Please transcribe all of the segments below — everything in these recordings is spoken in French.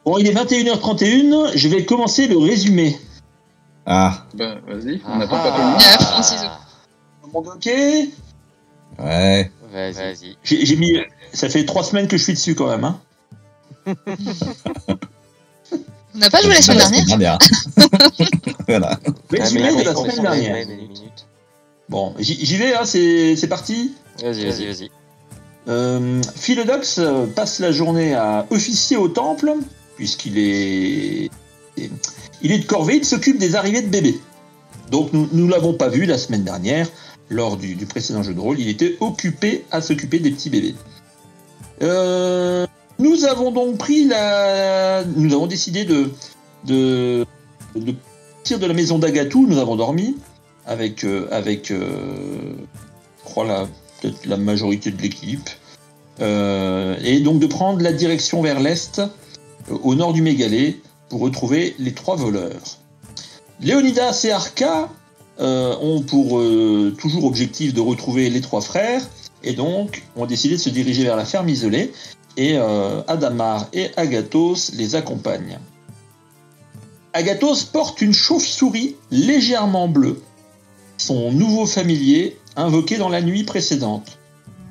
Bon, il est 21h31, je vais commencer le résumé. Ah. Ben, vas-y, on n'a pas tout le monde. Neuf, en ciseaux. Tout le monde ok? Ouais. Vas-y. J'ai mis... Ça fait 3 semaines que je suis dessus quand même, hein. On n'a pas joué la semaine dernière. Voilà. Résumé de la on semaine est dernière. des minutes. Bon, j'y vais, hein, c'est parti. Vas-y. Philodox passe la journée à officier au temple, puisqu'il est... Il est de corvée, il s'occupe des arrivées de bébés. Donc nous l'avons pas vu la semaine dernière, lors du précédent jeu de rôle, il était occupé à s'occuper des petits bébés. Nous avons donc nous avons décidé de partir de la maison d'Agatou, nous avons dormi, avec je crois peut-être la majorité de l'équipe, et donc de prendre la direction vers l'est, au nord du Mégalée, pour retrouver les 3 voleurs. Léonidas et Arca ont pour toujours objectif de retrouver les 3 frères, et donc ont décidé de se diriger vers la ferme isolée, et Adamar et Agathos les accompagnent. Agathos porte une chauve-souris légèrement bleue, son nouveau familier invoqué dans la nuit précédente.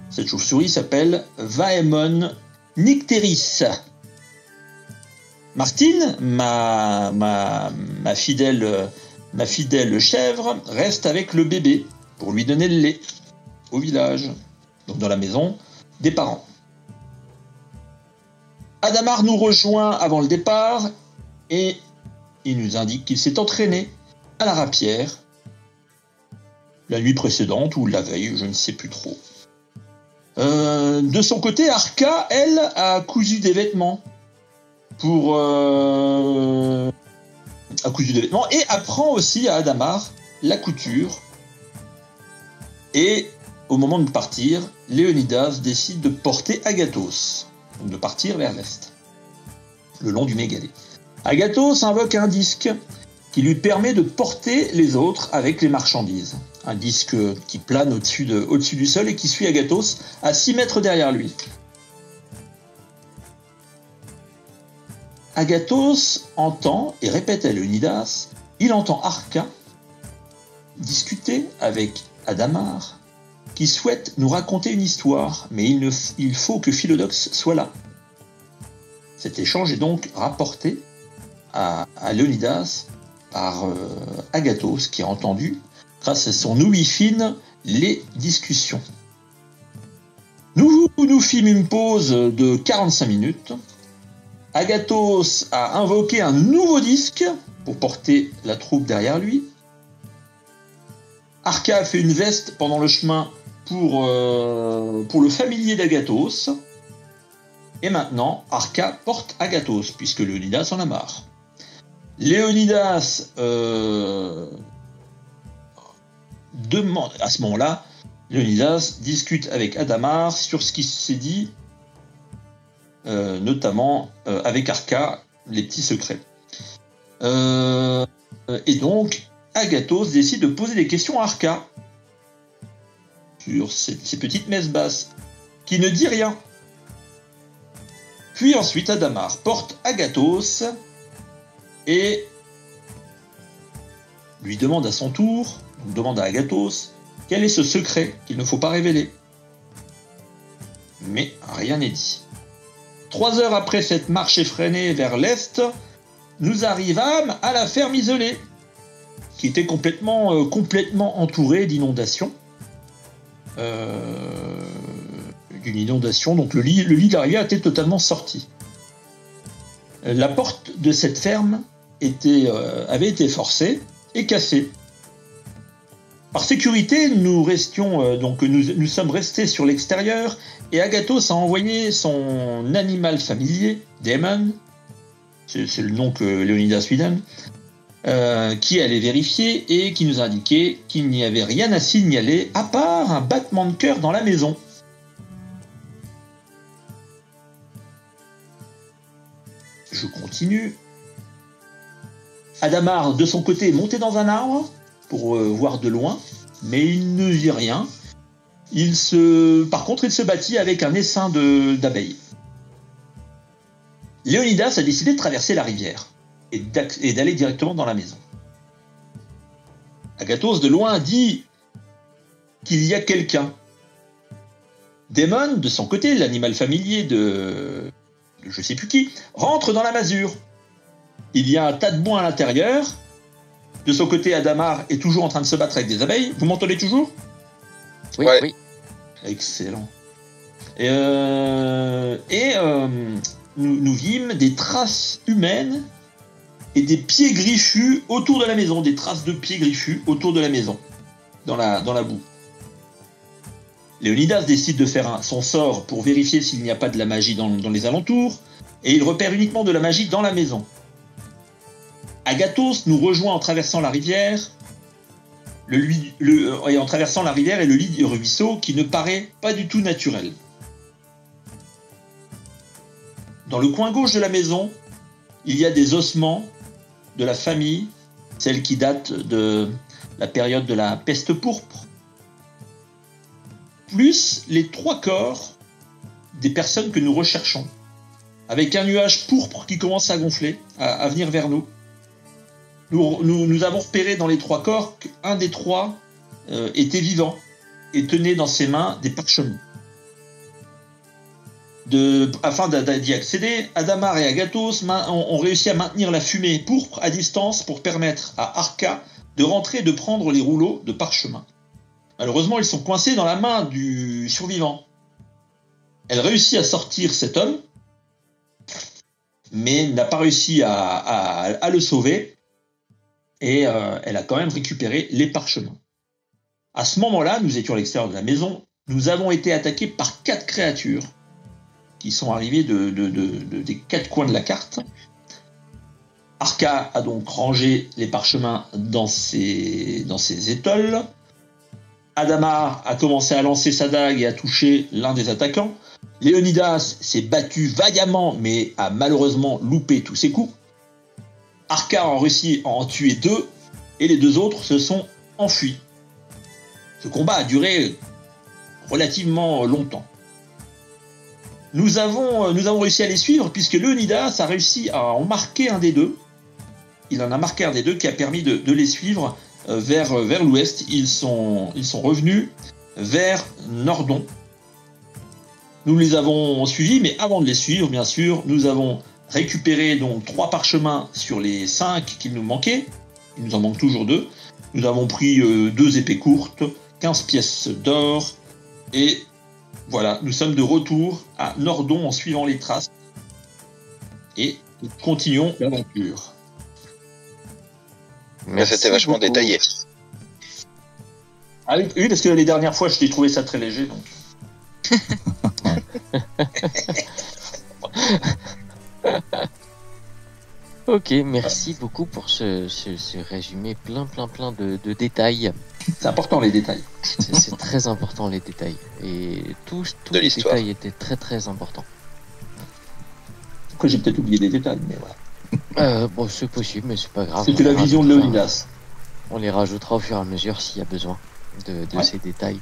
Cette chauve-souris s'appelle Vaemon Nycteris. Martine, ma fidèle chèvre, reste avec le bébé pour lui donner le lait au village, donc dans la maison des parents. Adamar nous rejoint avant le départ et il nous indique qu'il s'est entraîné à la rapière la nuit précédente ou la veille, je ne sais plus trop. De son côté, Arca, elle, a cousu des vêtements et apprend aussi à Adamar la couture. Et au moment de partir, Léonidas décide de porter Agathos, donc de partir vers l'est, le long du Mégalée. Agathos invoque un disque qui lui permet de porter les autres avec les marchandises. Un disque qui plane au-dessus du sol et qui suit Agathos à 6 mètres derrière lui. Agathos entend et répète à Léonidas, il entend Arca discuter avec Adamar, qui souhaite nous raconter une histoire, mais il faut que Philodox soit là. Cet échange est donc rapporté à Léonidas par Agathos, qui a entendu, grâce à son ouïe fine, les discussions. Nous fîmes une pause de 45 minutes. Agathos a invoqué un nouveau disque pour porter la troupe derrière lui. Arca a fait une veste pendant le chemin pour le familier d'Agathos. Et maintenant, Arca porte Agathos, puisque Léonidas en a marre. Léonidas demande, à ce moment-là, Léonidas discute avec Adamar sur ce qui s'est dit, notamment avec Arca, les petits secrets. Et donc, Agathos décide de poser des questions à Arca sur ces petites messes basses, qui ne dit rien. Puis ensuite, Adamar porte Agathos et lui demande à son tour, demande à Agathos, quel est ce secret qu'il ne faut pas révéler. Mais rien n'est dit. 3 heures après cette marche effrénée vers l'est, nous arrivâmes à la ferme isolée, qui était complètement entourée d'inondations. D'une inondation, donc le lit de la rivière était totalement sorti. La porte de cette ferme avait été forcée et cassée. Par sécurité, nous sommes restés sur l'extérieur et Agathos a envoyé son animal familier, Daemon, c'est le nom que Léonidas lui donne, qui allait vérifier et qui nous indiquait qu'il n'y avait rien à signaler à part un battement de cœur dans la maison. Je continue. Adamar, de son côté, est monté dans un arbre pour voir de loin, mais il ne vit rien. Par contre, il se battit avec un essaim d'abeilles. Léonidas a décidé de traverser la rivière et d'aller directement dans la maison. Agathos, de loin, dit qu'il y a quelqu'un. Démon, de son côté, l'animal familier de je sais plus qui, rentre dans la masure. Il y a un tas de bois à l'intérieur. De son côté, Adamar est toujours en train de se battre avec des abeilles. Vous m'entendez toujours? Oui, Ouais. oui. Excellent. Nous vîmes des traces humaines et des pieds griffus autour de la maison, des traces de pieds griffus autour de la maison, dans la boue. Léonidas décide de faire son sort pour vérifier s'il n'y a pas de la magie dans les alentours, et il repère uniquement de la magie dans la maison. Agathos nous rejoint en traversant la rivière, en traversant la rivière et le lit du ruisseau qui ne paraît pas du tout naturel. Dans le coin gauche de la maison, il y a des ossements de la famille, celle qui date de la période de la peste pourpre, plus les 3 corps des personnes que nous recherchons, avec un nuage pourpre qui commence à gonfler, à venir vers nous. Nous avons repéré dans les 3 corps qu'un des 3 était vivant et tenait dans ses mains des parchemins. Afin d'y accéder, Adamar et Agathos ont réussi à maintenir la fumée pourpre à distance pour permettre à Arca de rentrer et de prendre les rouleaux de parchemin. Malheureusement, ils sont coincés dans la main du survivant. Elle réussit à sortir cet homme, mais n'a pas réussi à le sauver, et elle a quand même récupéré les parchemins. À ce moment-là, nous étions à l'extérieur de la maison, nous avons été attaqués par 4 créatures qui sont arrivées des 4 coins de la carte. Arca a donc rangé les parchemins dans ses étoiles. Adamar a commencé à lancer sa dague et à toucher l'un des attaquants. Léonidas s'est battu vaillamment, mais a malheureusement loupé tous ses coups. Arca a réussi à en tuer 2, et les 2 autres se sont enfuis. Ce combat a duré relativement longtemps. Nous avons réussi à les suivre, puisque Léonidas a réussi à en marquer un des 2. Il en a marqué un des 2 qui a permis de les suivre vers l'ouest. Ils sont revenus vers Nordon. Nous les avons suivis, mais avant de les suivre, bien sûr, nous avons récupéré donc 3 parchemins sur les 5 qu'il nous manquait. Il nous en manque toujours 2. Nous avons pris 2 épées courtes, 15 pièces d'or, et voilà, nous sommes de retour à Nordon en suivant les traces. Et nous continuons l'aventure. C'était vachement beaucoup. détaillé. Ah oui, parce que les dernières fois, je t'ai trouvé ça très léger, donc. Ok, merci beaucoup pour ce résumé plein de détails. C'est important, les détails. C'est très important, les détails. Et tous De les l'histoire. détails étaient très importants. Après, j'ai peut-être oublié des détails, mais voilà. Bon, c'est possible, mais c'est pas grave. C'était la vision de Léonidas. On les rajoutera au fur et à mesure s'il y a besoin de Ouais. ces détails.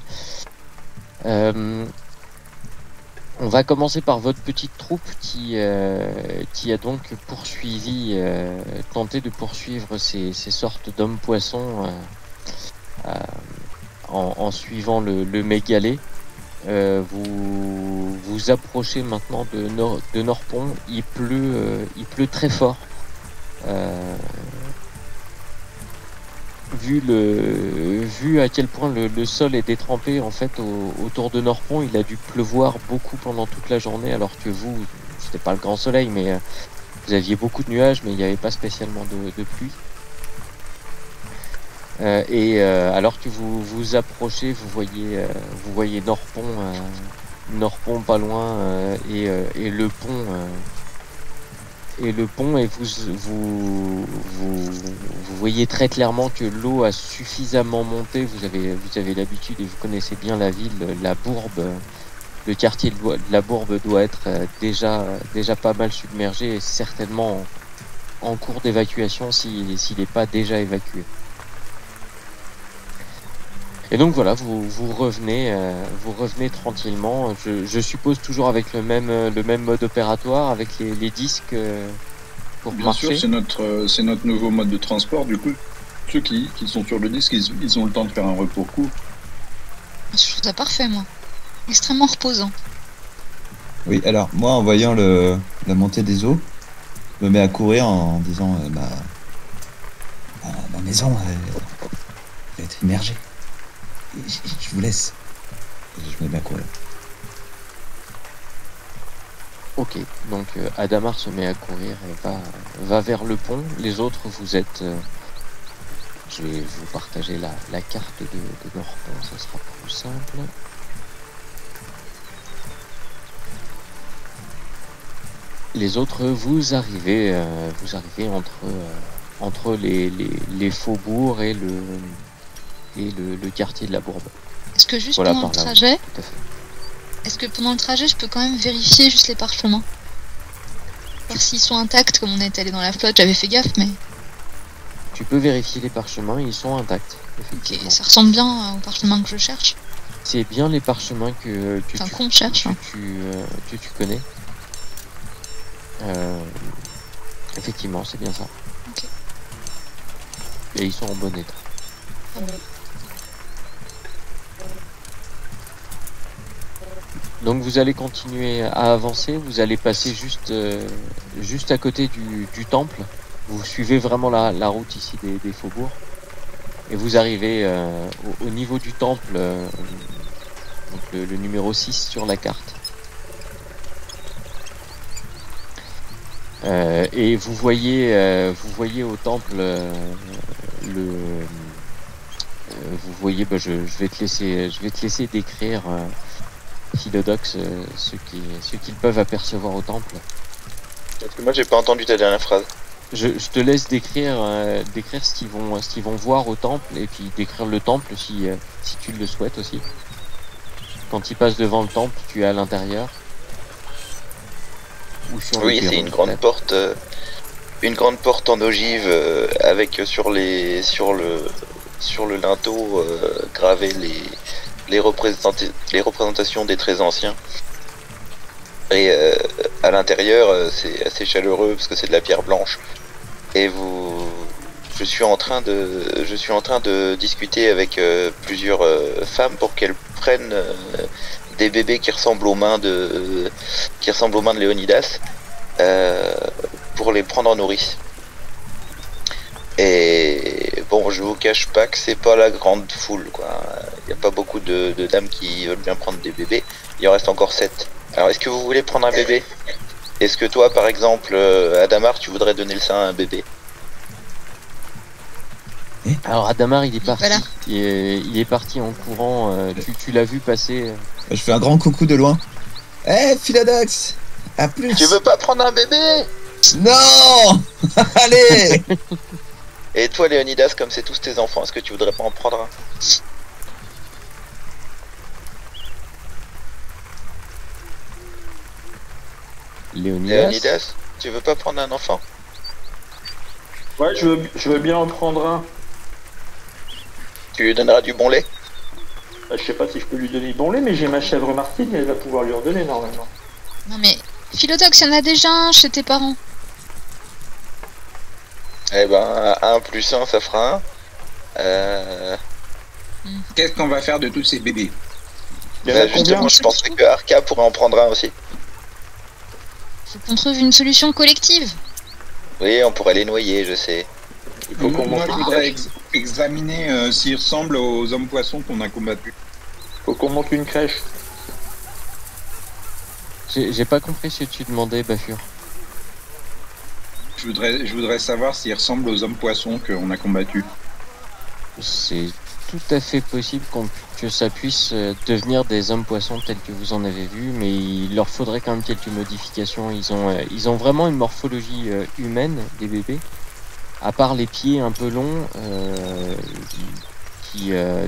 On va commencer par votre petite troupe qui a donc poursuivi, tenté de poursuivre ces sortes d'hommes-poissons en suivant le mégalé. Vous approchez maintenant de Norpont. Il pleut très fort. Vu à quel point le sol est détrempé en fait autour de Norpont, il a dû pleuvoir beaucoup pendant toute la journée, alors que vous, c'était pas le grand soleil, mais vous aviez beaucoup de nuages, mais il n'y avait pas spécialement de pluie. Alors que vous approchez, vous voyez Norpont pas loin, et le pont. Et vous voyez très clairement que l'eau a suffisamment monté. Vous avez l'habitude et vous connaissez bien la ville, la Bourbe. Le quartier de la Bourbe doit être déjà pas mal submergé et certainement en cours d'évacuation s'il n'est pas déjà évacué. Et donc voilà, vous revenez tranquillement. Je suppose toujours avec le même mode opératoire, avec les disques pour Bien marcher. sûr, c'est notre nouveau mode de transport. Du coup, ceux qui sont sur le disque, ils ont le temps de faire un repos court. Je trouve ça parfait, moi. Extrêmement reposant. Oui, alors, moi, en voyant la montée des eaux, je me mets à courir en disant ma maison va être immergée. Je vous laisse. Je me mets à courir. Ok, donc Adamar se met à courir et va vers le pont. Les autres, vous êtes... je vais vous partager la carte de Norpont, ça sera plus simple. Les autres, vous arrivez entre les faubourgs et le quartier de la Bourbe. Est-ce que juste Voilà, pendant le par là, trajet, tout à fait. est-ce que pendant le trajet, je peux quand même vérifier juste les parchemins? Voir s'ils sont intacts, comme on est allé dans la flotte, j'avais fait gaffe, mais... Tu peux vérifier les parchemins, ils sont intacts, Ok, effectivement. ça ressemble bien aux parchemins que je cherche. C'est bien les parchemins que Enfin, qu'on cherche. Hein. tu connais. Effectivement, c'est bien ça. Ok. Et ils sont en bon état. Ah bon. Donc vous allez continuer à avancer, vous allez passer juste à côté du temple. Vous suivez vraiment la route ici des faubourgs. Et vous arrivez au niveau du temple, donc le numéro 6 sur la carte. Et vous voyez au temple vous voyez, je vais te laisser décrire Philodox ce qu'ils peuvent apercevoir au temple. Parce que moi j'ai pas entendu ta dernière phrase. Je te laisse décrire ce qu'ils vont voir au temple et puis décrire le temple si tu le souhaites aussi. Quand ils passent devant le temple, tu es à l'intérieur. Ou sur le Oui, perron, c'est une grande porte en ogive avec sur le linteau gravé les représentations des très anciens. Et à l'intérieur, c'est assez chaleureux parce que c'est de la pierre blanche. Et je suis en train de discuter avec plusieurs femmes pour qu'elles prennent des bébés qui ressemblent aux mains de Léonidas pour les prendre en nourrice. Et bon, je vous cache pas que c'est pas la grande foule, quoi. Il n'y a pas beaucoup de dames qui veulent bien prendre des bébés. Il en reste encore 7. Alors, est-ce que vous voulez prendre un bébé? Est-ce que toi, par exemple, Adamar, tu voudrais donner le sein à un bébé? Alors Adamar, il est parti. Voilà. Il est parti en courant. Tu l'as vu passer. Je fais un grand coucou de loin. Philodox, à plus. Tu veux pas prendre un bébé? Non. Allez. Et toi, Léonidas, comme c'est tous tes enfants, est-ce que tu voudrais pas en prendre un? Léonidas, tu veux pas prendre un enfant? Ouais, je veux bien en prendre un. Tu lui donneras du bon lait? Je sais pas si je peux lui donner du bon lait, mais j'ai ma chèvre Martine, elle va pouvoir lui redonner normalement. Non mais, Philodox, il y en a déjà un chez tes parents. Eh ben, 1 plus 1, ça fera 1. Qu'est-ce qu'on va faire de tous ces bébés? Il y en a Justement, combien? je pensais que Arca pourrait en prendre un aussi. Faut qu'on trouve une solution collective. Oui, on pourrait les noyer, je sais. Il faut qu'on Moi, monte je voudrais examiner s'ils ressemblent aux hommes poissons qu'on a combattus. une crèche. J'ai pas compris ce que tu demandais, Bafur. Je voudrais savoir s'ils ressemblent aux hommes poissons qu'on a combattus. C'est tout à fait possible que ça puisse devenir des hommes poissons tels que vous en avez vu, mais il leur faudrait quand même quelques modifications. Ils ont vraiment une morphologie humaine des bébés, à part les pieds un peu longs,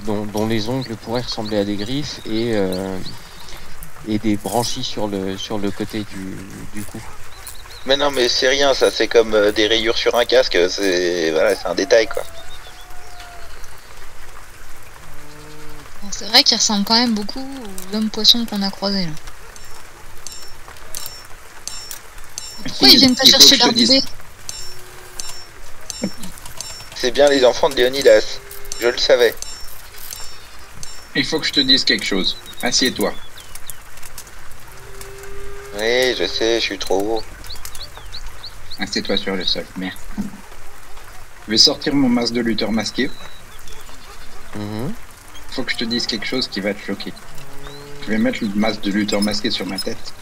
dont les ongles pourraient ressembler à des griffes et des branchies sur le côté du cou. Mais non, mais c'est rien, ça, c'est comme des rayures sur un casque, c'est un détail, quoi. C'est vrai qu'il ressemble quand même beaucoup aux l'homme poisson qu'on a croisé là. Pourquoi ils viennent pas Il faut chercher que je leur te dise. bébé? C'est bien les enfants de Léonidas. Je le savais. Il faut que je te dise quelque chose. Assieds-toi. Oui, je sais, je suis trop haut. Assieds-toi sur le sol. Merde. Je vais sortir mon masque de lutteur masqué. Mhm. Faut que je te dise quelque chose qui va te choquer. Je vais mettre le masque de lutteur masqué sur ma tête.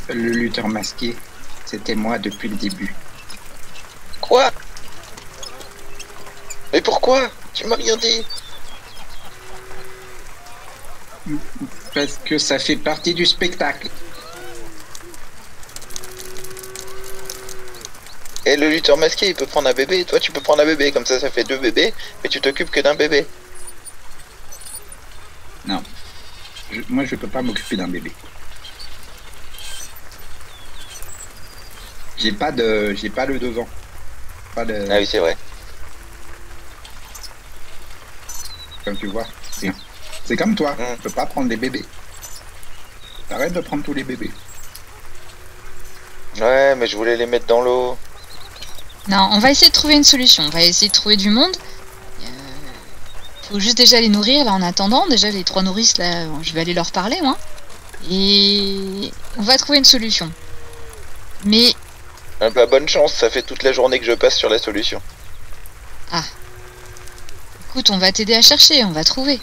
Le lutteur masqué, c'était moi depuis le début. Quoi? Mais pourquoi? Tu m'as rien dit. Parce que ça fait partie du spectacle. Et le lutteur masqué, il peut prendre un bébé. Toi, tu peux prendre un bébé. Comme ça fait 2 bébés. Mais tu t'occupes que d'un bébé. Moi, je peux pas m'occuper d'un bébé. J'ai pas le devant. Pas de, Ah oui, c'est vrai. comme tu vois. Rien. C'est comme toi. Mm. Je peux pas prendre des bébés. Arrête de prendre tous les bébés. Ouais, mais je voulais les mettre dans l'eau. Non, on va essayer de trouver une solution. On va essayer de trouver du monde. Faut juste déjà les nourrir là en attendant. Déjà les 3 nourrices là, je vais aller leur parler moi. Et on va trouver une solution. Mais Bah, bonne chance, ça fait toute la journée que je passe sur la solution. écoute, on va t'aider à chercher, on va trouver.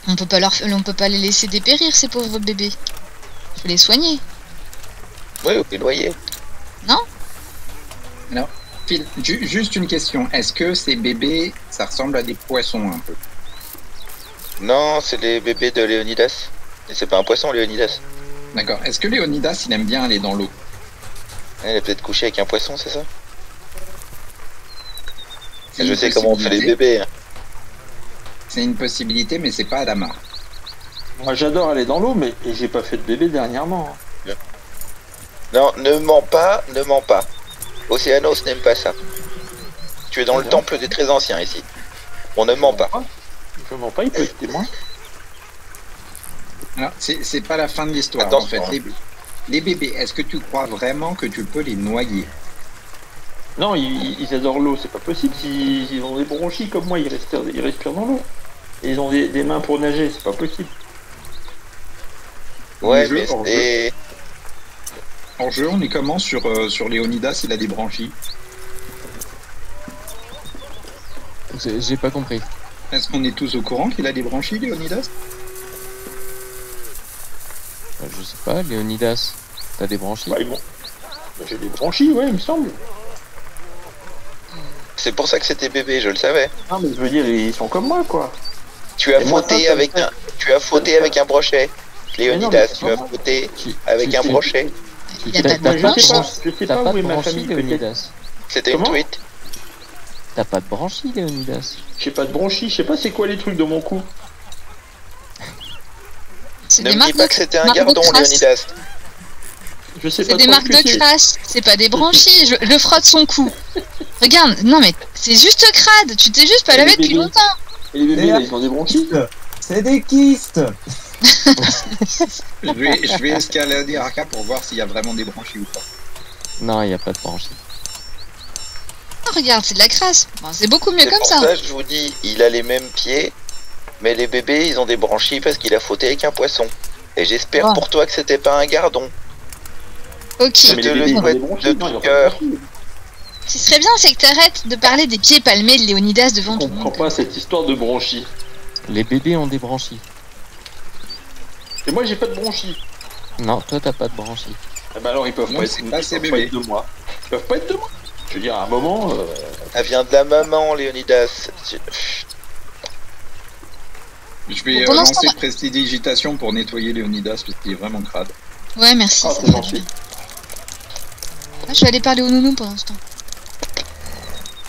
On peut pas les laisser dépérir ces pauvres bébés. Faut les soigner. Oui, au noyer. Phil, juste une question. Est-ce que ces bébés, ça ressemble à des poissons un peu? Non, c'est les bébés de Léonidas. Et c'est pas un poisson, Léonidas. D'accord. Est-ce que Léonidas, il aime bien aller dans l'eau? Elle est peut-être couché avec un poisson, c'est ça? C'est Je une sais comment on fait les possibilité. bébés. Hein. C'est une possibilité, mais c'est pas Adama. Moi j'adore aller dans l'eau, mais j'ai pas fait de bébé dernièrement. Non, ne mens pas, ne mens pas. Océanos n'aime pas ça. Tu es dans le Bien. temple des très anciens ici. On ne ment pas. Je mens pas, il peut être témoin. Alors, c'est pas la fin de l'histoire. En Attention, fait, les bébés, est-ce que tu crois vraiment que tu peux les noyer? Non, ils adorent l'eau, c'est pas possible. S'ils ont des bronchies comme moi, ils respirent dans l'eau. Et ils ont des mains pour nager, c'est pas possible. Ouais, jeu, mais hors c'est... En jeu, on est comment sur Léonidas? Il a des branchies. J'ai pas compris. Est-ce qu'on est tous au courant qu'il a des branchies, Léonidas? Je sais pas, Léonidas, t'as des branchies? Bah, bon. J'ai des bronchies, ouais, il me semble. C'est pour ça que c'était bébé, je le savais. Non, mais je veux dire, ils sont comme moi, quoi. Tu as Et moi, fauté ça me avec fait- un... Tu as fauté avec un brochet. Léonidas, Mais non, mais tu as comment fauté Tu- avec tu- un tu- brochet. Il a pas de Moi, je sais branchies. pas, je sais T'as pas pas où est de ma branchies, famille, peut-être. Léonidas. C'était une Comment truite. T'as pas de branchies, Léonidas. J'ai pas de bronchies, je sais pas c'est quoi les trucs de mon cou. C'est Ne des me marques dis pas de que c'était un marques de gardon, crasse. Léonidas. Je sais C'est pas des trop marques ce que de c'est. crasse, c'est pas des branchies. Je le frotte son cou. Regarde, non mais c'est juste crade. Tu t'es juste pas Et lavé les depuis bébés longtemps. Et les bébés, là, ils ont des bronchies. C'est des kystes. Je vais escalader Arca pour voir s'il y a vraiment des branchies ou pas. Non, il y a pas de branchies. Oh, regarde, c'est de la crasse. Bon, c'est beaucoup mieux C'est comme pour ça. ça que je vous dis, il a les mêmes pieds, mais les bébés, ils ont des branchies parce qu'il a fauté avec un poisson. Et j'espère Oh. pour toi que c'était pas un gardon. Ok. Je Mais te les le bébés, ils ont souhaite des bronchies. de Non, ils tout ont pas de cœur. bronchies. Ce qui serait bien, c'est que t'arrêtes de parler des pieds palmés de Léonidas devant Je tout le comprends monde. pas cette histoire de bronchies. Les bébés ont des branchies. Et moi, j'ai pas de bronchies. Non, toi t'as pas de branchies. Eh ben alors, ils peuvent Moi, pas c'est être, pas ils ces peuvent pas bébés. être de moi. Ils peuvent pas être de moi. Je veux dire, à un moment, Elle vient de la maman, Léonidas. Je vais Bon, pendant ce lancer temps-là- prestidigitation pour nettoyer Léonidas parce qu'il est vraiment crade. Ouais, merci. ah, ça c'est fait gentil. du bien. Ah, je vais aller parler au nounou pendant ce temps.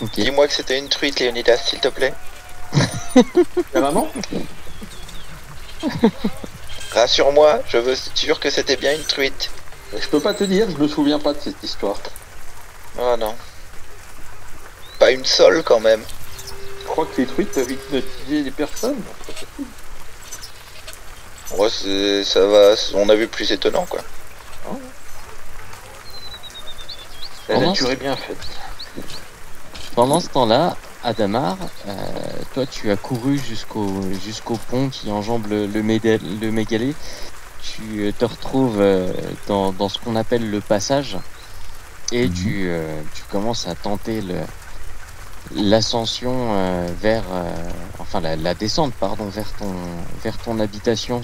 Ok. Dis-moi que c'était une truite, Léonidas, s'il te plaît. La maman Rassure-moi, je veux être sûr que c'était bien une truite. Je peux pas te dire, je me souviens pas de cette histoire. Oh non. Pas une sole quand même. crois que les truites peuvent hypnotiser les personnes? Ouais, ça va, on a vu plus étonnant, quoi. La Pendant nature ce- est bien faite. Pendant ce temps-là, Adamar, toi tu as couru jusqu'au pont qui enjambe le mégalé. Tu te retrouves dans ce qu'on appelle le passage et tu commences à tenter l'ascension vers enfin la descente pardon vers ton habitation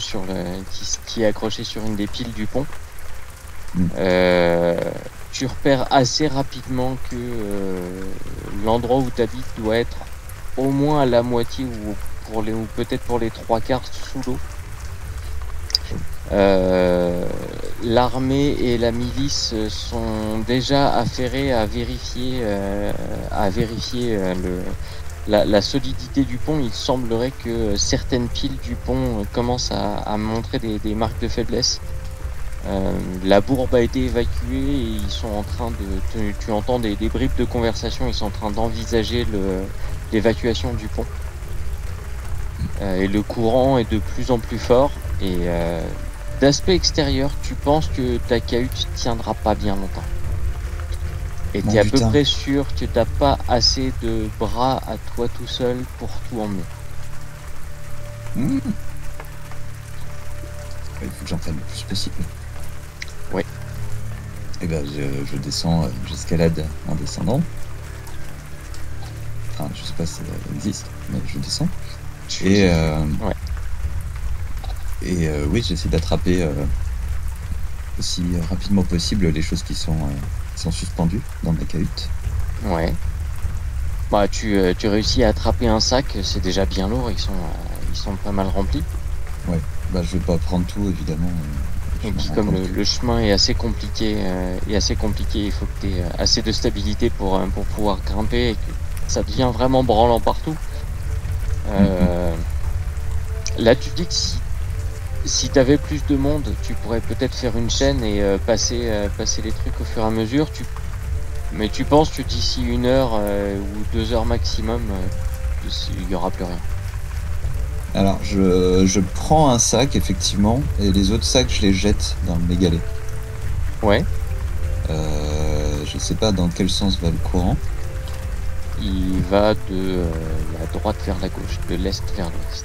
qui est accrochée sur une des piles du pont. Tu repères assez rapidement que l'endroit où tu habites doit être au moins à la moitié ou peut-être pour les 3/4 sous l'eau. L'armée et la milice sont déjà affairés à vérifier la solidité du pont. Il semblerait que certaines piles du pont commencent à montrer des marques de faiblesse. La bourbe a été évacuée et ils sont en train tu entends des bribes de conversation, ils sont en train d'envisager l'évacuation du pont. Et le courant est de plus en plus fort et d'aspect extérieur, tu penses que ta cahute tiendra pas bien longtemps. Et t'es à peu près sûr que t'as pas assez de bras à toi tout seul pour tout emmener. Il faut que j'en prenne le plus possible. Ouais. Et ben je descends, j'escalade en descendant. Enfin, je sais pas si ça existe, mais je descends. Oui, j'essaie d'attraper aussi rapidement possible les choses qui sont suspendues dans ma cahute. Ouais. Bah tu réussis à attraper un sac, c'est déjà bien lourd, ils sont pas mal remplis. Ouais. Bah je vais pas prendre tout évidemment. Et puis comme le chemin est assez compliqué, il faut que tu aies assez de stabilité pour pouvoir grimper et que ça devient vraiment branlant partout. Là tu dis que si tu avais plus de monde, tu pourrais peut-être faire une chaîne et passer les trucs au fur et à mesure. Mais tu penses que d'ici 1 heure ou 2 heures maximum, il n'y aura plus rien. Alors je prends un sac effectivement et les autres sacs je les jette dans le mégalé. Ouais. Je sais pas dans quel sens va le courant. Il va de la droite vers la gauche, de l'est vers l'ouest.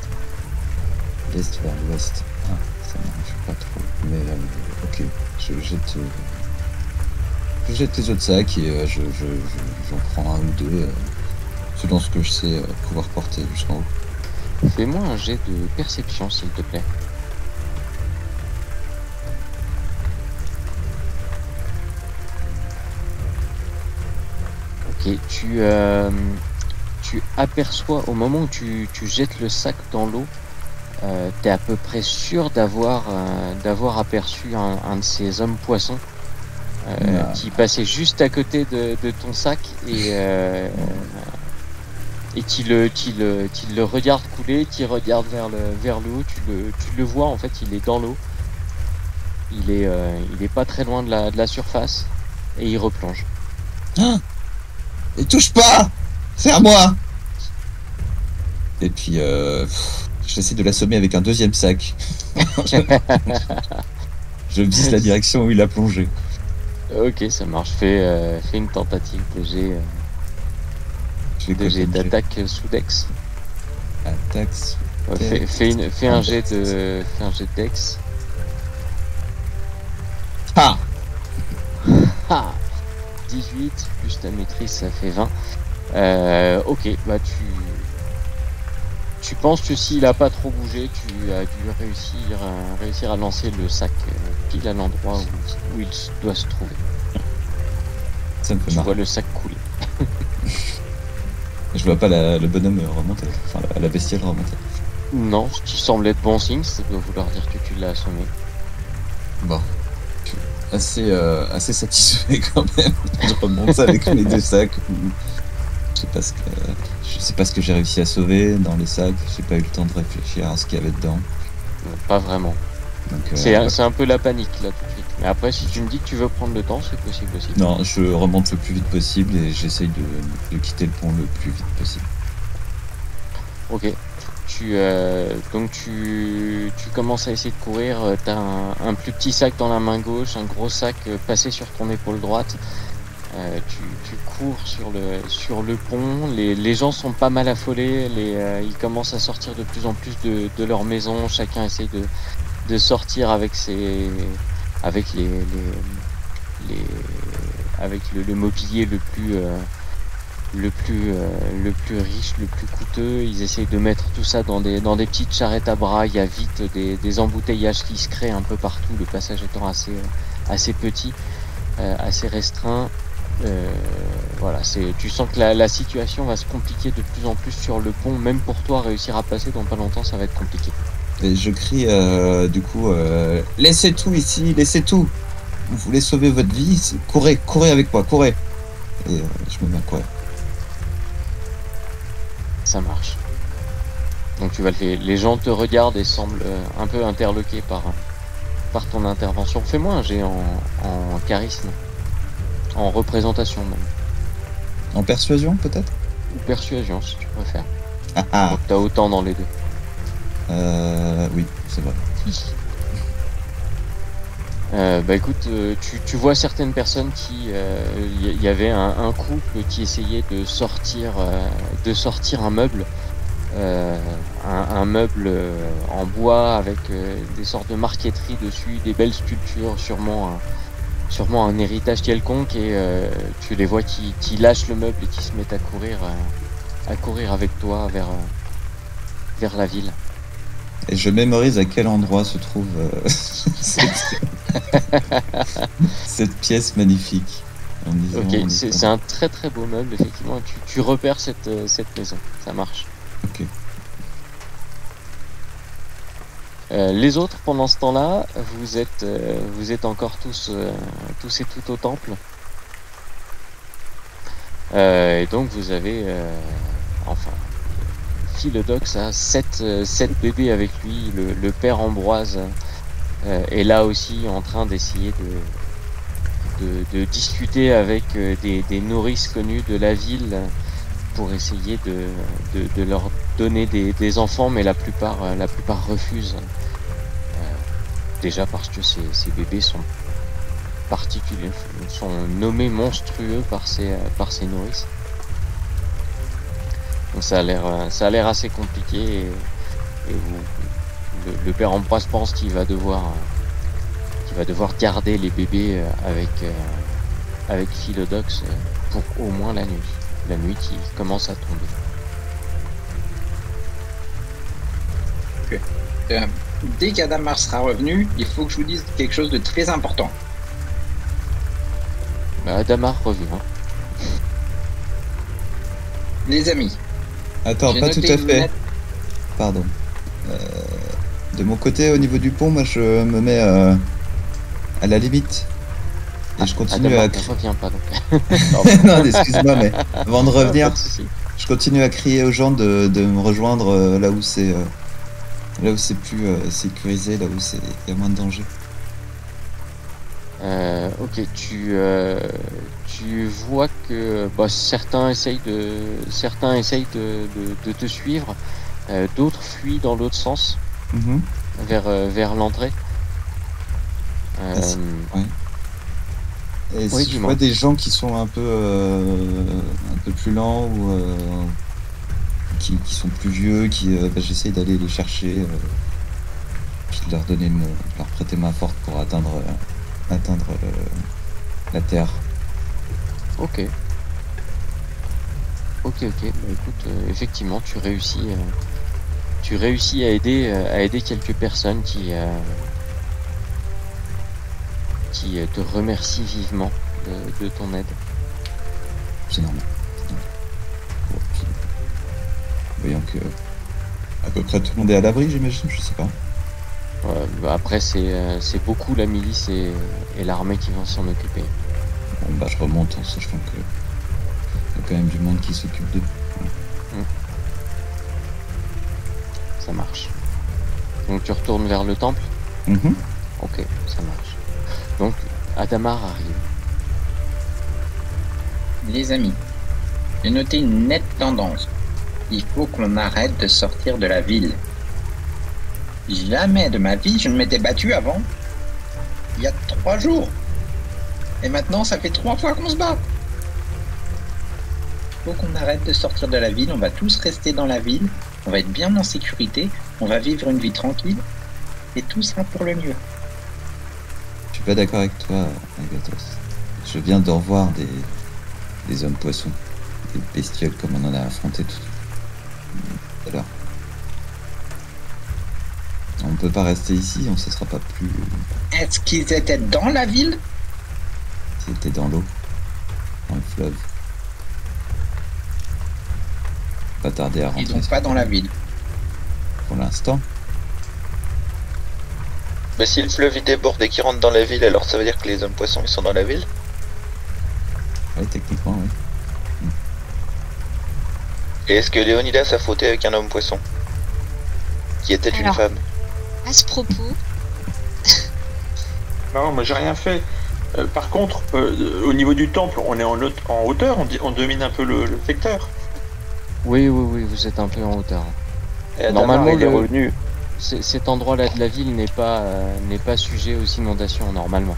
L'est vers l'ouest. Ah, ça marche pas trop. Mais ok, je jette les autres sacs et j'en prends 1 ou 2 selon ce que je sais pouvoir porter jusqu'en haut. Fais-moi un jet de perception s'il te plaît. Ok, tu aperçois au moment où tu jettes le sac dans l'eau, t'es à peu près sûr d'avoir aperçu un de ces hommes poissons qui passait juste à côté de ton sac et qui le regarde couler, qui regarde vers le haut, tu le vois en fait, il est dans l'eau. Il est pas très loin de la surface et il replonge. Ah, et touche pas, c'est à moi. Et puis j'essaie de l'assommer avec un 2e sac. Je vise la direction où il a plongé. Ok, ça marche. Fais une tentative de jet d'attaque sous dex. Attaque. Ouais, fais un jet de dex. Ah. 18 plus ta maîtrise, ça fait 20. Ok, bah tu penses que s'il a pas trop bougé, tu as dû réussir à lancer le sac pile à l'endroit où il doit se trouver. Ça me fait Tu marrer. vois le sac couler. Je vois pas le bonhomme remonter, enfin la bestiole remonter. Non, ce qui semble être bon signe, ça doit vouloir dire que tu l'as assommé. Bon, je suis assez satisfait quand même. Je remonte avec mes 2 sacs. Je sais pas ce que j'ai réussi à sauver dans les sacs. J'ai pas eu le temps de réfléchir à ce qu'il y avait dedans. Pas vraiment. Donc, C'est un peu la panique là tout de suite. Mais après, si tu me dis que tu veux prendre le temps, c'est possible aussi. Non, je remonte le plus vite possible et j'essaye de quitter le pont le plus vite possible. Ok. Donc tu commences à essayer de courir. T'as un plus petit sac dans la main gauche, un gros sac passé sur ton épaule droite. Tu cours sur le pont. Les gens sont pas mal affolés. Ils commencent à sortir de plus en plus de leur maison. Chacun essaye de sortir avec avec le mobilier le plus riche, le plus coûteux. Ils essayent de mettre tout ça dans des petites charrettes à bras. Il y a vite des embouteillages qui se créent un peu partout, le passage étant assez petit, assez restreint. Voilà, tu sens que la situation va se compliquer de plus en plus sur le pont. Même pour toi, réussir à passer dans pas longtemps, ça va être compliqué. Et je crie du coup, laissez tout ici, laissez tout. Vous voulez sauver votre vie, courez avec moi, courez. Et je me mets à courir. Ça marche. Donc tu vas le faire. Les gens te regardent et semblent un peu interloqués par ton intervention. Fais-moi un jet en charisme. En représentation même. En persuasion peut-être? Ou persuasion si tu préfères. Ah. Donc t'as autant dans les deux. Oui, c'est vrai. Bah écoute, tu vois certaines personnes qui... Il y avait un couple qui essayait de sortir un meuble. Un meuble en bois avec des sortes de marqueteries dessus, des belles sculptures, sûrement un héritage quelconque, et tu les vois qui lâchent le meuble et qui se mettent à courir avec toi vers la ville. Et je mémorise à quel endroit se trouve cette pièce magnifique. Ok, c'est un très très beau meuble, effectivement. Tu repères cette maison, ça marche. Ok. Les autres, pendant ce temps-là, vous êtes encore tous et toutes au temple. Et donc vous avez, Philodox a 7 bébés avec lui. Le père Ambroise est là aussi en train d'essayer de discuter avec des nourrices connues de la ville pour essayer de leur donner des enfants, mais la plupart refusent. Déjà parce que ces bébés sont particuliers, sont nommés monstrueux par ces nourrices. Donc ça a l'air assez compliqué, et le père Ambroise pense qu'il va devoir garder les bébés avec Philodox pour au moins la nuit qui commence à tomber. Dès qu'Adamar sera revenu, il faut que je vous dise quelque chose de très important. Adamar revient. Les amis. Attends, pas tout à fait. Pardon. De mon côté, au niveau du pont, moi je me mets à la limite. Et je continue Adamar à ne revient pas donc. non, excuse-moi, mais avant de revenir, je continue à crier aux gens de me rejoindre là où c'est plus sécurisé, là où il y a moins de danger. Ok, tu vois que certains essayent de te suivre, d'autres fuient dans l'autre sens, vers l'entrée. Ouais. Et oui, si je vois des gens qui sont un peu plus lents ou qui sont plus vieux, j'essaye d'aller les chercher, puis de leur donner leur prêter main forte pour atteindre la terre. Ok. Bah, écoute, effectivement, tu réussis à aider quelques personnes qui te remercient vivement de ton aide. C'est normal. Bon, puis, voyons que à peu près tout le monde est à l'abri, j'imagine, je sais pas. Après, c'est beaucoup la milice et l'armée qui vont s'en occuper. Bon, je remonte en sachant que y a quand même du monde qui s'occupe d'eux. Ouais. Ça marche. Donc tu retournes vers le temple. Ok, ça marche. Donc Adamar arrive. Les amis, j'ai noté une nette tendance. Il faut qu'on arrête de sortir de la ville. Jamais de ma vie je ne m'étais battu avant. Il y a 3 jours. Et maintenant ça fait 3 fois qu'on se bat. Il faut qu'on arrête de sortir de la ville. On va tous rester dans la ville. On va être bien en sécurité. On va vivre une vie tranquille. Et tout sera pour le mieux. Je suis pas d'accord avec toi, Agathos. Je viens de revoir des hommes poissons, des bestioles comme on en a affronté tout à l'heure. On ne peut pas rester ici, on se sera pas plus. Est-ce qu'ils étaient dans la ville? C'était dans l'eau, dans le fleuve. Pas tarder à rentrer. Ils sont pas dans la ville. Pour l'instant. Mais si le fleuve il déborde et qu'il rentre dans la ville, alors ça veut dire que les hommes poissons ils sont dans la ville? Oui, techniquement, oui. Et est-ce que Léonidas a fauté avec un homme poisson qui était une Alors. femme? À ce propos, Non, moi j'ai rien fait. Par contre, au niveau du temple, on est en hauteur, on domine un peu le secteur. Oui, vous êtes un peu en hauteur. Et Normalement, Adamar, il est le- revenu. Cet endroit-là de la ville n'est pas sujet aux inondations normalement.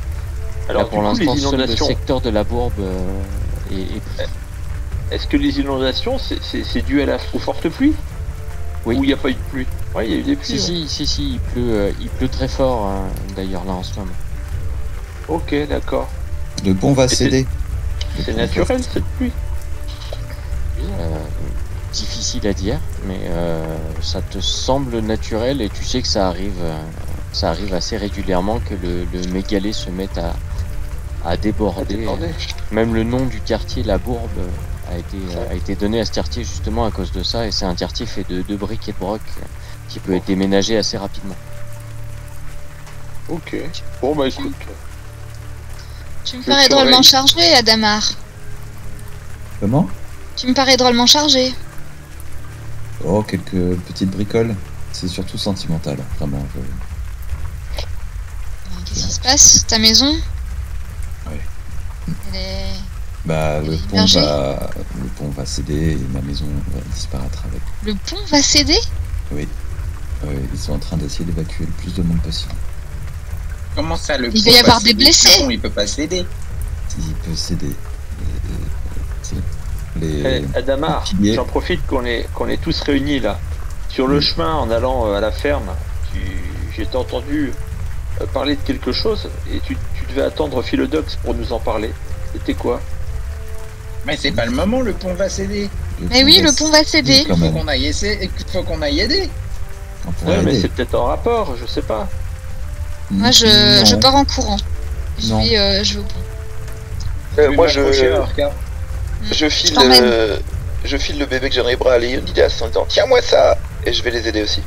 Alors Là, pour du coup, l'instant, les seul le inondations, secteur de la bourbe est pris. est-ce que les inondations, c'est dû aux fortes pluies? Oui. Ou il n'y a pas eu de pluie? Oui, il y a eu des pluies. Si, il pleut très fort d'ailleurs là en ce moment. Ok, d'accord. Le pont va c'est- céder. Le C'est pont va naturel cette pluie. Difficile à dire, mais ça te semble naturel et tu sais que ça arrive assez régulièrement que le mégalé se mette à déborder. Débordé. Même le nom du quartier, la Bourbe, a été donné à ce quartier justement à cause de ça, et c'est un quartier fait de briques et de broc qui peut être déménagé assez rapidement. Ok. Bon bah écoute. tu me Je parais surveille. drôlement chargé, Adamar. Comment? Tu me parais drôlement chargé. Oh, quelques petites bricoles. C'est surtout sentimental, vraiment. Qu'est-ce qui se passe? Ta maison? Ouais. Elle est... Bah, Elle est immergée. le pont va céder et ma maison va disparaître avec. Le pont va céder? Ils sont en train d'essayer d'évacuer le plus de monde possible. Comment ça, le Il va pont y avoir céder? des blessés. Le pont, il peut pas céder. Il peut céder. Les Adamar, piliers. j'en profite qu'on est tous réunis là. Sur le chemin en allant à la ferme, j'ai entendu parler de quelque chose et tu devais attendre Philodox pour nous en parler. C'était quoi? Mais c'est pas le moment, le pont va céder. Mais oui, le pont va céder. Quand Il faut même. qu'on aille essayer, il faut qu'on aille aider. On pourrait Ouais, mais aider. c'est peut-être en rapport, je sais pas. Moi, je Non. pars en courant. Je Non. vais au pont. Moi m'accrocher à Orca. je file T'emmènes. je file le bébé que j'ai dans les bras à Léonidas en disant tiens-moi ça et je vais les aider aussi.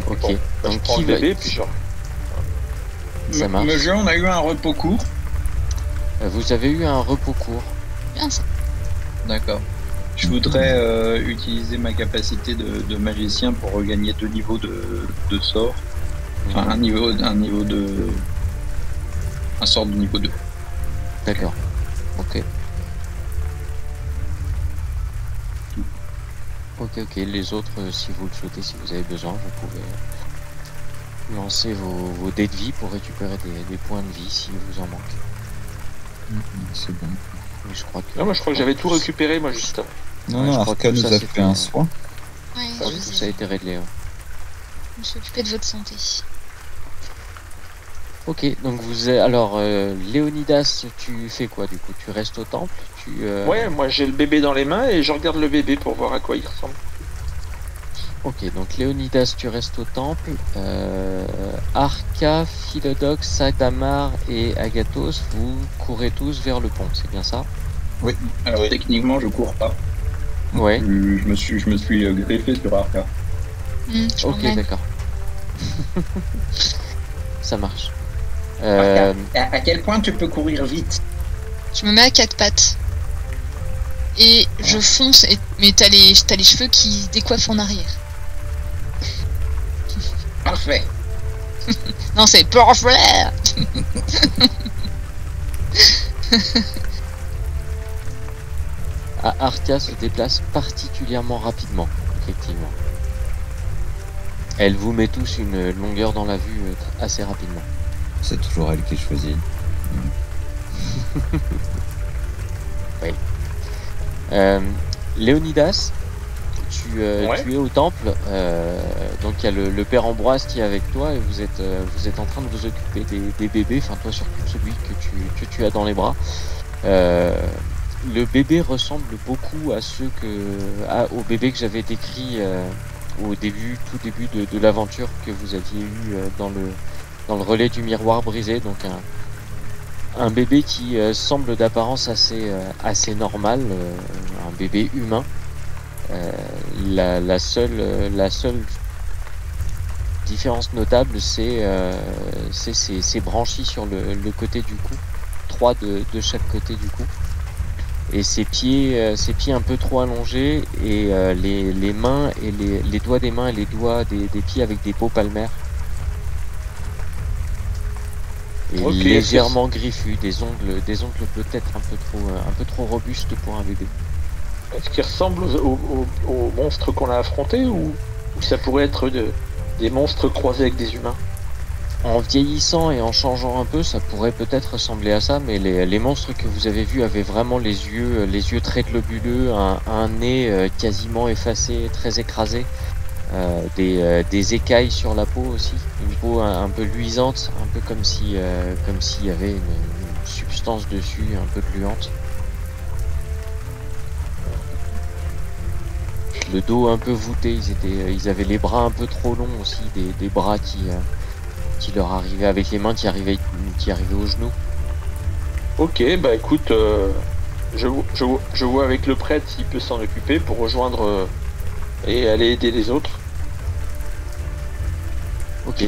Ok, Bon, bah, je donc prends qui le va... bébé puis genre. Ça marche. Le jeu, on a eu un repos court. Vous avez eu un repos court. Bien ça. D'accord. Je voudrais utiliser ma capacité de magicien pour regagner 2 niveaux de sort. Enfin, un sort de niveau 2. D'accord. Ok. Ok. Les autres, si vous le souhaitez, si vous avez besoin, vous pouvez lancer vos dés de vie pour récupérer des points de vie si vous en manquez. C'est bon. Mais je crois que... Non, moi je crois que j'avais tout récupéré moi juste avant. Non, Ouais, non, je crois Arca que nous ça, a c'était- fait un soin. Ouais, Je crois je que sais. ça a été réglé. Ouais. Je me suis occupée de votre santé. Ok, donc alors Léonidas, tu fais quoi du coup? Tu restes au temple? Ouais, moi j'ai le bébé dans les mains et je regarde le bébé pour voir à quoi il ressemble. Ok, donc Léonidas, tu restes au temple. Arca, Philodox, Adamar et Agathos, vous courez tous vers le pont, c'est bien ça? Alors Oui. techniquement, je cours pas. Ouais. Je me suis greffé sur Arca. Je Ok, m'emmène. d'accord. Ça marche. À quel point tu peux courir vite? Je me mets à 4 pattes. Et je fonce, mais t'as les cheveux qui se décoiffent en arrière. Parfait. Non, c'est parfait. Artia se déplace particulièrement rapidement, effectivement. Elle vous met tous une longueur dans la vue assez rapidement. C'est toujours elle qui est choisie. Léonidas, tu es au temple, donc il y a le père Ambroise qui est avec toi et vous êtes en train de vous occuper des bébés, enfin toi surtout celui que tu as dans les bras. Le bébé ressemble beaucoup à au bébé que j'avais décrit au tout début de l'aventure que vous aviez eu dans le relais du miroir brisé, donc un bébé qui semble d'apparence assez normal, un bébé humain. La seule différence notable, c'est ses branchies sur le côté du cou, 3 de chaque côté du cou, et ses pieds un peu trop allongés, et les mains et les doigts des mains et les doigts des pieds avec des peaux palmaires. Et légèrement griffus, des ongles peut-être un peu trop robustes pour un bébé. Est-ce qu'il ressemble aux monstres qu'on a affrontés ou ça pourrait être des monstres croisés avec des humains? En vieillissant et en changeant un peu, ça pourrait peut-être ressembler à ça, mais les monstres que vous avez vus avaient vraiment les yeux très globuleux, un nez quasiment effacé, très écrasé. Des écailles sur la peau aussi, une peau un peu luisante, un peu comme s'il y avait une substance dessus, un peu gluante. Le dos un peu voûté, ils avaient les bras un peu trop longs aussi, des bras qui leur arrivaient avec les mains qui arrivaient aux genoux. Ok, bah écoute, je vois avec le prêtre s'il peut s'en occuper pour rejoindre et aller aider les autres. Ok.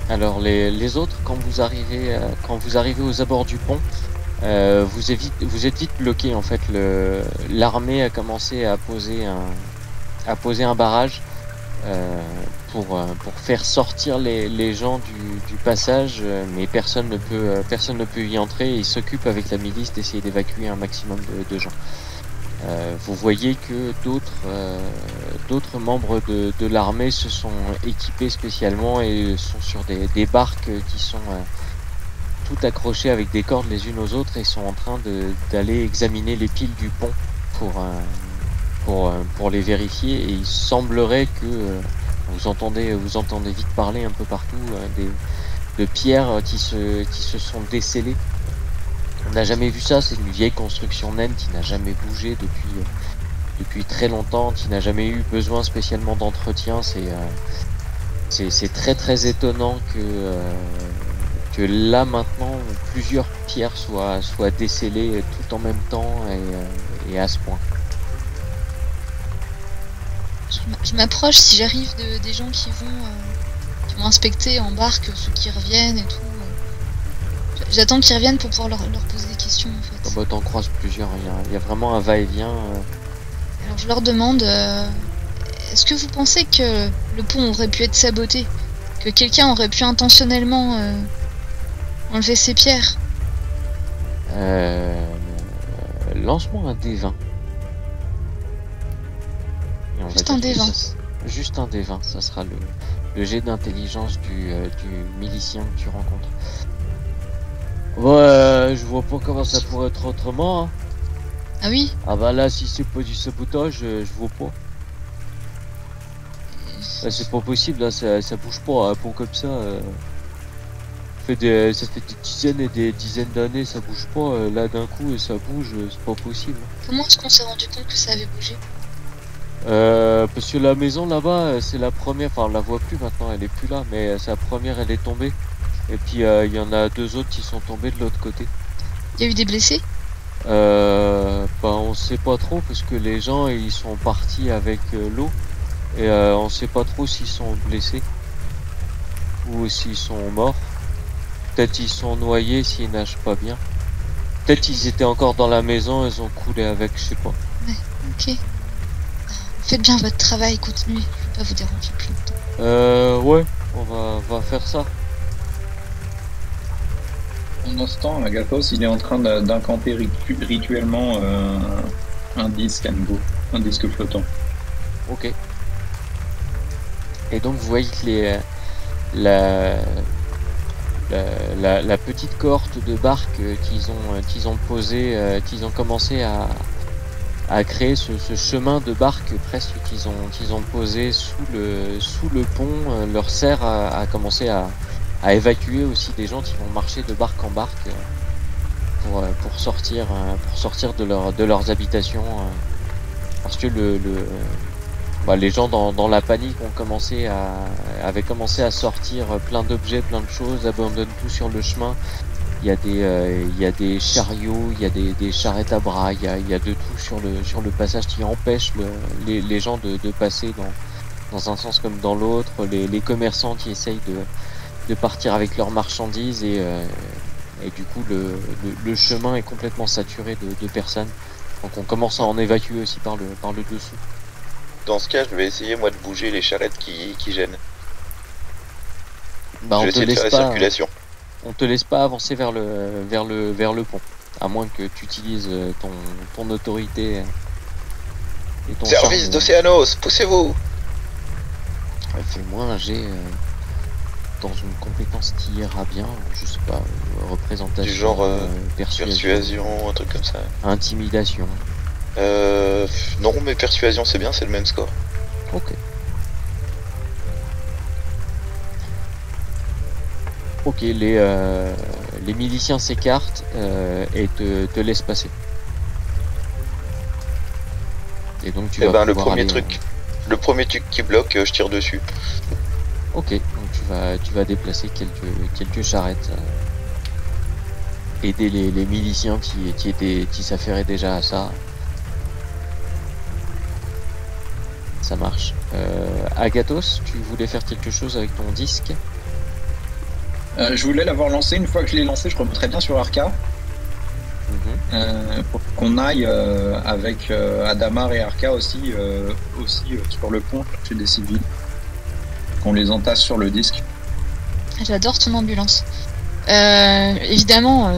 Alors les autres, quand vous arrivez aux abords du pont, vous êtes vite bloqué en fait. L'armée a commencé à poser un barrage pour faire sortir les gens du passage, mais personne ne peut y entrer. Et ils s'occupent avec la milice d'essayer d'évacuer un maximum de gens. Vous voyez que d'autres membres de l'armée se sont équipés spécialement et sont sur des barques qui sont toutes accrochées avec des cordes les unes aux autres et sont en train d'aller examiner les piles du pont pour les vérifier. Et il semblerait que vous entendez vite parler un peu partout de pierres qui se sont décellées. On n'a jamais vu ça, c'est une vieille construction naine qui n'a jamais bougé depuis très longtemps, qui n'a jamais eu besoin spécialement d'entretien. C'est très très étonnant que là maintenant plusieurs pierres soient décellées tout en même temps et à ce point. Je m'approche si j'arrive des gens qui vont inspecter en barque, ceux qui reviennent et tout. J'attends qu'ils reviennent pour pouvoir leur poser des questions en fait. Oh bah t'en croises plusieurs, il y a vraiment un va-et-vient. Alors je leur demande, est-ce que vous pensez que le pont aurait pu être saboté? Que quelqu'un aurait pu intentionnellement enlever ces pierres? Lance-moi un D20. Juste un D20. Juste un D20, ça sera le jet d'intelligence du milicien que tu rencontres. Ouais, je vois pas comment ça pourrait être autrement. Hein. Ah oui? Ah bah là, si c'est pas du sabotage, je vois pas. Là, c'est pas possible, là, ça bouge pas, un pont comme ça. Ça fait des dizaines et des dizaines d'années, ça bouge pas. Là, d'un coup, ça bouge, c'est pas possible. Comment est-ce qu'on s'est rendu compte que ça avait bougé? Parce que la maison là-bas, c'est la première, enfin on la voit plus maintenant, elle est plus là, mais c'est la première, elle est tombée. Et puis il y en a 2 autres qui sont tombés de l'autre côté. Il y a eu des blessés? On sait pas trop parce que les gens ils sont partis avec l'eau et on sait pas trop s'ils sont blessés ou s'ils sont morts. Peut-être ils sont noyés s'ils nagent pas bien. Peut-être ils étaient encore dans la maison, ils ont coulé avec, je sais pas. Ouais, ok. Faites bien votre travail, continuez, je vais pas vous déranger plus longtemps. Ouais, on va faire ça. Pendant ce temps, Agathos, il est en train d'incanter rituellement Un disque à nouveau. Un disque flottant. Ok. Et donc vous voyez que la petite cohorte de barques qu'ils ont posé, qu'ils ont commencé à créer ce chemin de barques presque qu'ils ont posé sous le pont, leur sert à commencer à évacuer aussi des gens qui vont marcher de barque en barque pour sortir de leurs habitations, parce que les gens dans la panique avaient commencé à sortir plein d'objets, plein de choses, abandonnent tout sur le chemin. Il y a des chariots, il y a des charrettes à bras, il y a de tout sur le passage qui empêche les gens de passer dans un sens comme dans l'autre. Les commerçants qui essayent de partir avec leurs marchandises et du coup le chemin est complètement saturé de personnes. Donc on commence à en évacuer aussi par le dessous. Dans ce cas, je vais essayer moi de bouger les charrettes qui gênent. Bah, je vais essayer de faire la circulation. On te laisse pas avancer vers le pont, à moins que tu utilises ton autorité et ton Service charme. d'Océanos, poussez-vous. Fais-moi un jet dans une compétence qui ira bien, je sais pas, représentation, Du genre persuasion, un truc comme ça. intimidation. Non, mais persuasion c'est bien, c'est le même score. Ok. Ok, les miliciens s'écartent et te laissent passer. Et donc tu vas le pouvoir premier aller, truc, le premier truc qui bloque, je tire dessus. Ok, donc tu vas déplacer quelques charrettes, aider les miliciens qui s'affairaient déjà à ça. Ça marche. Agathos, tu voulais faire quelque chose avec ton disque? Je voulais l'avoir lancé. Une fois que je l'ai lancé, je remonterai bien sur Arca. Pour qu'on aille avec Adamar et Arca aussi sur le pont chercher des civils. Qu'on les entasse sur le disque. J'adore ton ambulance. Évidemment,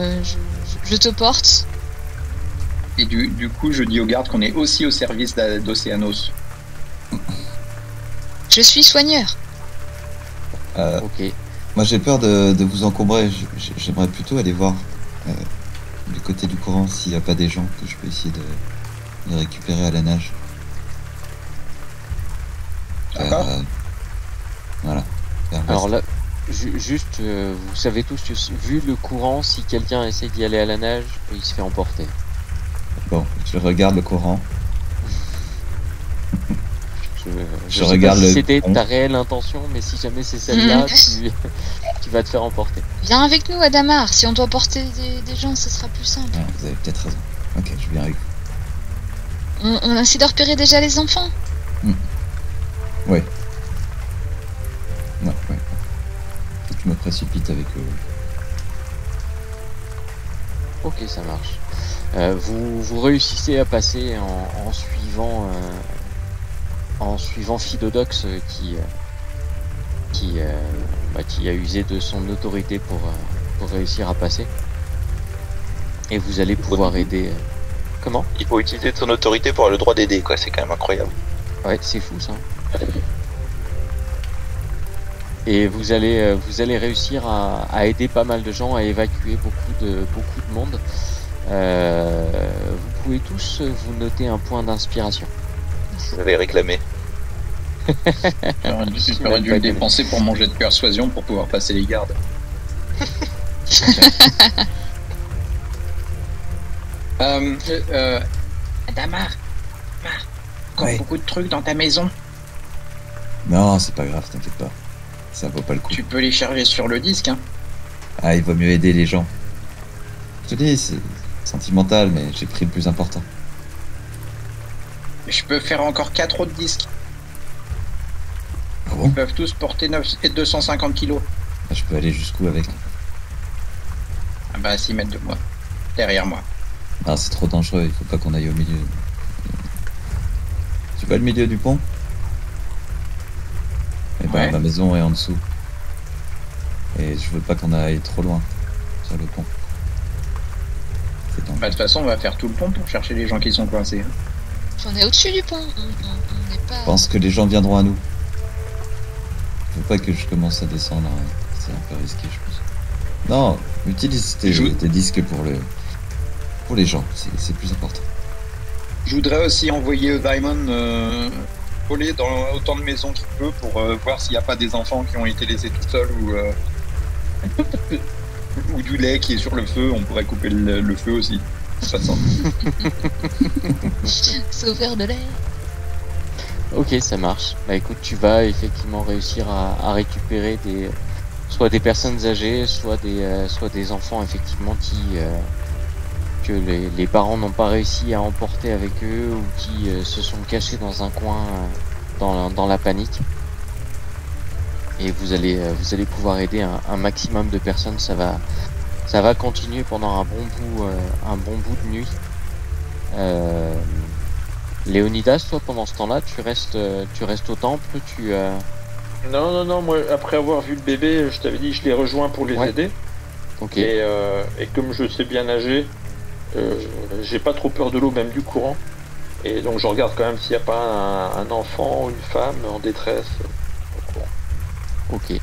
je te porte. Et du coup, je dis aux gardes qu'on est aussi au service d'Océanos. Je suis soigneur. Ok. Moi j'ai peur de vous encombrer, j'aimerais plutôt aller voir du côté du courant s'il n'y a pas des gens que je peux essayer de récupérer à la nage. D'accord. Voilà. Alors là, juste, vous savez tous que vu le courant, si quelqu'un essaie d'y aller à la nage, il se fait emporter. Bon, je regarde le courant. Je sais regarde pas si le c'était pont. ta réelle intention, mais si jamais c'est celle-là, tu vas te faire emporter. Viens avec nous, Adamar. Si on doit porter des gens, ce sera plus simple. Ah, vous avez peut-être raison. Ok, je viens avec vous. On essaie de repérer déjà les enfants. Ouais. Ouais. Faut que je me précipite avec eux. Ok, ça marche. Vous réussissez à passer en suivant Philodox qui a usé de son autorité pour réussir à passer. Et vous allez pouvoir aider. Comment? Il faut utiliser de son autorité pour avoir le droit d'aider, quoi. C'est quand même incroyable. Ouais, c'est fou ça. Et vous allez réussir à aider pas mal de gens, à évacuer beaucoup de monde. Vous pouvez tous vous noter un point d'inspiration. Vous allez réclamer. J'aurais dû le dépenser pour mon jet de persuasion pour pouvoir passer les gardes. Adamar, Ouais. beaucoup de trucs dans ta maison. Non, c'est pas grave, t'inquiète pas. Ça vaut pas le coup. Tu peux les charger sur le disque, hein. Ah, il vaut mieux aider les gens. Je te dis, c'est sentimental, mais j'ai pris le plus important. Je peux faire encore 4 autres disques. Ah bon? Ils peuvent tous porter 250 kilos. Je peux aller jusqu'où avec? Ah bah 6 mètres de moi. Derrière moi. Ah, c'est trop dangereux, il faut pas qu'on aille au milieu. Tu vois le milieu du pont? Eh ben, Ouais. ma maison est en dessous. Et je veux pas qu'on aille trop loin sur le pont. C'est dans- Bah, de toute façon, on va faire tout le pont pour chercher les gens qui sont coincés. hein. On est au-dessus du pont. On n'est pas. Je pense que les gens viendront à nous. Faut pas que je commence à descendre, hein. C'est un peu risqué, je pense. Non, utilise tes disques pour les gens, c'est plus important. Je voudrais aussi envoyer Diamond voler dans autant de maisons qu'il peut pour voir s'il n'y a pas des enfants qui ont été laissés tout seuls ou du lait qui est sur le feu. On pourrait couper le feu aussi. Ça sent. Sauveur de l'air. Ok, ça marche. Bah écoute, tu vas effectivement réussir à récupérer soit des personnes âgées, soit des enfants effectivement que les parents n'ont pas réussi à emporter avec eux ou qui se sont cachés dans un coin dans la panique. Et vous allez pouvoir aider un maximum de personnes. Ça va continuer pendant un bon bout de nuit. Léonidas, toi pendant ce temps-là, tu restes au temple, Non, moi après avoir vu le bébé, je t'avais dit je les rejoins pour les aider. Ok. Et comme je sais bien nager, j'ai pas trop peur de l'eau, même du courant. Et donc je regarde quand même s'il n'y a pas un enfant ou une femme en détresse au courant. Ok.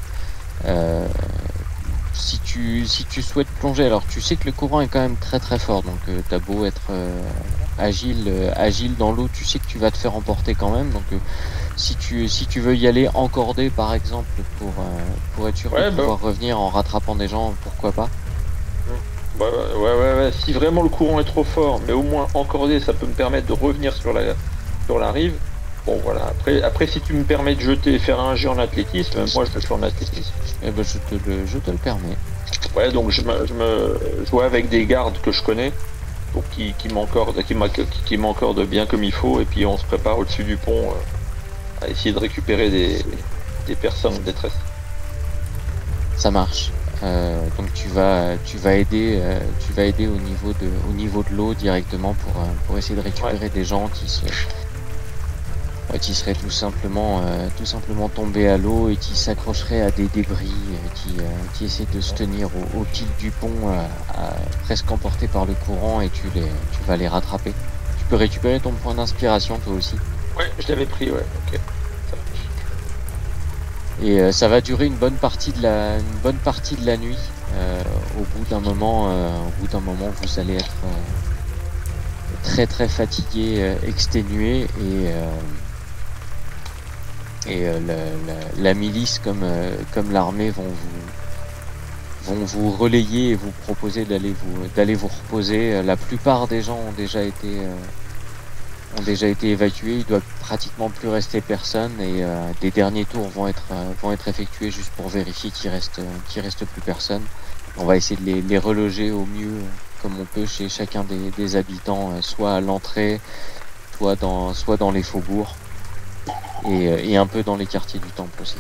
Si tu souhaites plonger, alors tu sais que le courant est quand même très très fort, donc t'as beau être agile dans l'eau, tu sais que tu vas te faire emporter quand même. Donc si tu veux y aller encordé par exemple pour être sûr de pouvoir revenir en rattrapant des gens, pourquoi pas. Ouais. Si vraiment le courant est trop fort, mais au moins encordé, ça peut me permettre de revenir sur la rive. Bon voilà, après si tu me permets de jeter et faire un jet en athlétisme, moi je le fais en athlétisme. Eh ben je te le permets. Ouais, donc je vois avec des gardes que je connais, pour qui m'encordent bien comme il faut, et puis on se prépare au-dessus du pont à essayer de récupérer des personnes en détresse. Ça marche. Donc tu vas aider au niveau de l'eau directement pour essayer de récupérer des gens qui seraient tout simplement tombés à l'eau et qui s'accrocheraient à des débris, qui essaient de se tenir au pic du pont, presque emportés par le courant, et tu vas les rattraper. Tu peux récupérer ton point d'inspiration toi aussi. Ouais, je l'avais pris, ouais, ok. Ça marche. Et ça va durer une bonne partie de la nuit. Au bout d'un moment, vous allez être très très fatigué, exténué, et la milice comme l'armée vont vous relayer et vous proposer d'aller vous reposer. La plupart des gens ont déjà été évacués. Il doit pratiquement plus rester personne, et des derniers tours vont être effectués juste pour vérifier qu'il reste plus personne. On va essayer de les reloger au mieux comme on peut chez chacun des habitants, soit à l'entrée, soit dans les faubourgs, et un peu dans les quartiers du temple aussi.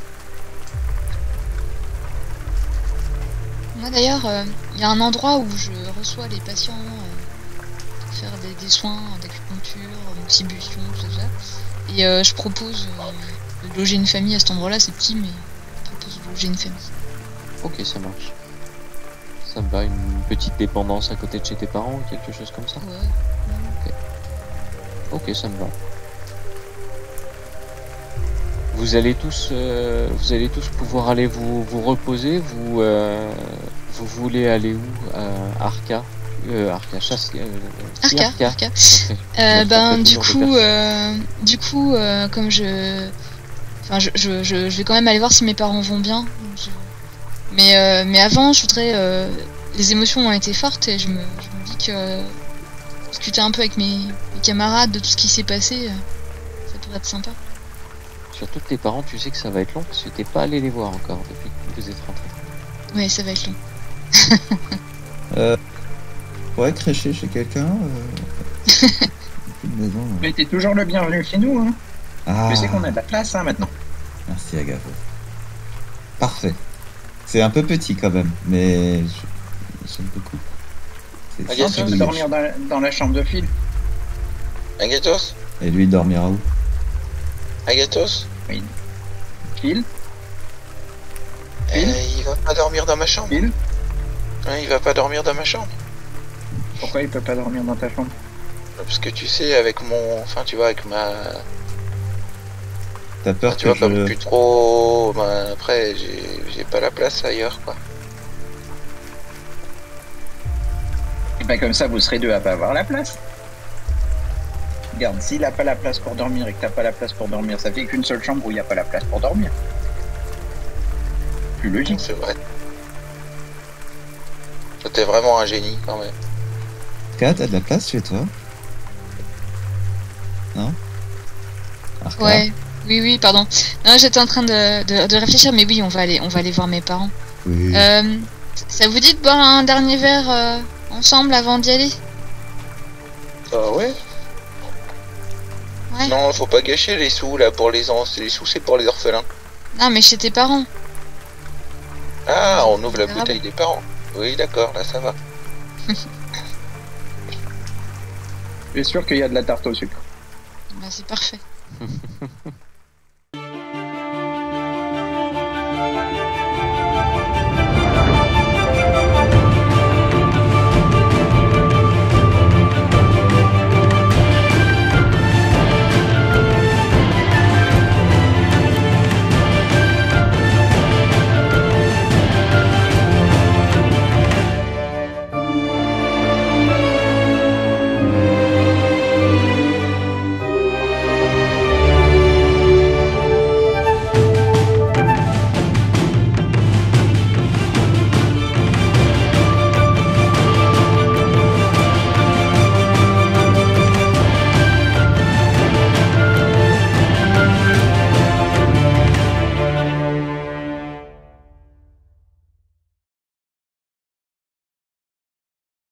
Moi d'ailleurs, il y a un endroit où je reçois les patients pour faire des soins d'acupuncture, moxibustion, tout ça. Et je propose de loger une famille à cet endroit-là. C'est petit, mais je propose de loger une famille. Ok, ça marche. Ça me va, une petite dépendance à côté de chez tes parents ou quelque chose comme ça? Ouais. Ok, ça me va. Vous allez tous pouvoir aller vous reposer. Vous voulez aller où? Arca, chasse. Arca. Du coup, comme je vais quand même aller voir si mes parents vont bien. Mais avant, je voudrais. Les émotions ont été fortes, et je me dis que discuter un peu avec mes camarades de tout ce qui s'est passé, ça pourrait être sympa. Surtout que tes parents, tu sais que ça va être long parce que t'es pas allé les voir encore depuis que vous êtes rentrés. Ouais, ça va être long. Ouais, crécher chez quelqu'un. Une maison. Mais t'es toujours le bienvenu chez nous, hein. Ah, Je sais qu'on a de la place, hein, maintenant. merci Agave. Parfait. C'est un peu petit quand même, mais j'aime beaucoup. C'est Agathos, Tu veux dormir dans la chambre de Phil? Agathos? Et lui, il dormira où? Agathos? Phil? Il va pas dormir dans ma chambre. Phil? Ouais, il va pas dormir dans ma chambre. Pourquoi il peut pas dormir dans ta chambre? Parce que tu sais, avec mon... Enfin, tu vois, avec ma... T'as peur Tu que vois, comme je... plus trop... Ben, après, j'ai pas la place ailleurs, quoi. Et ben comme ça, vous serez deux à pas avoir la place. Regarde, s'il a pas la place pour dormir et que t'as pas la place pour dormir, ça fait qu'une seule chambre où il y a pas la place pour dormir. Plus logique. C'est vrai. Toi, t'es vraiment un génie, quand même. Kat, t'as de la place chez toi? Non? Arca? Ouais, oui, pardon. Non, j'étais en train de réfléchir, mais oui, on va aller voir mes parents. Oui. Ça vous dit de boire un dernier verre ensemble avant d'y aller? Ah ouais. Ouais. Non, faut pas gâcher les sous, là, pour les les sous, c'est pour les orphelins. Non, mais chez tes parents. Ah, on ouvre la Grave. bouteille des parents. Oui, d'accord, là, ça va. Je suis sûr qu'il y a de la tarte au sucre. Bah, c'est parfait.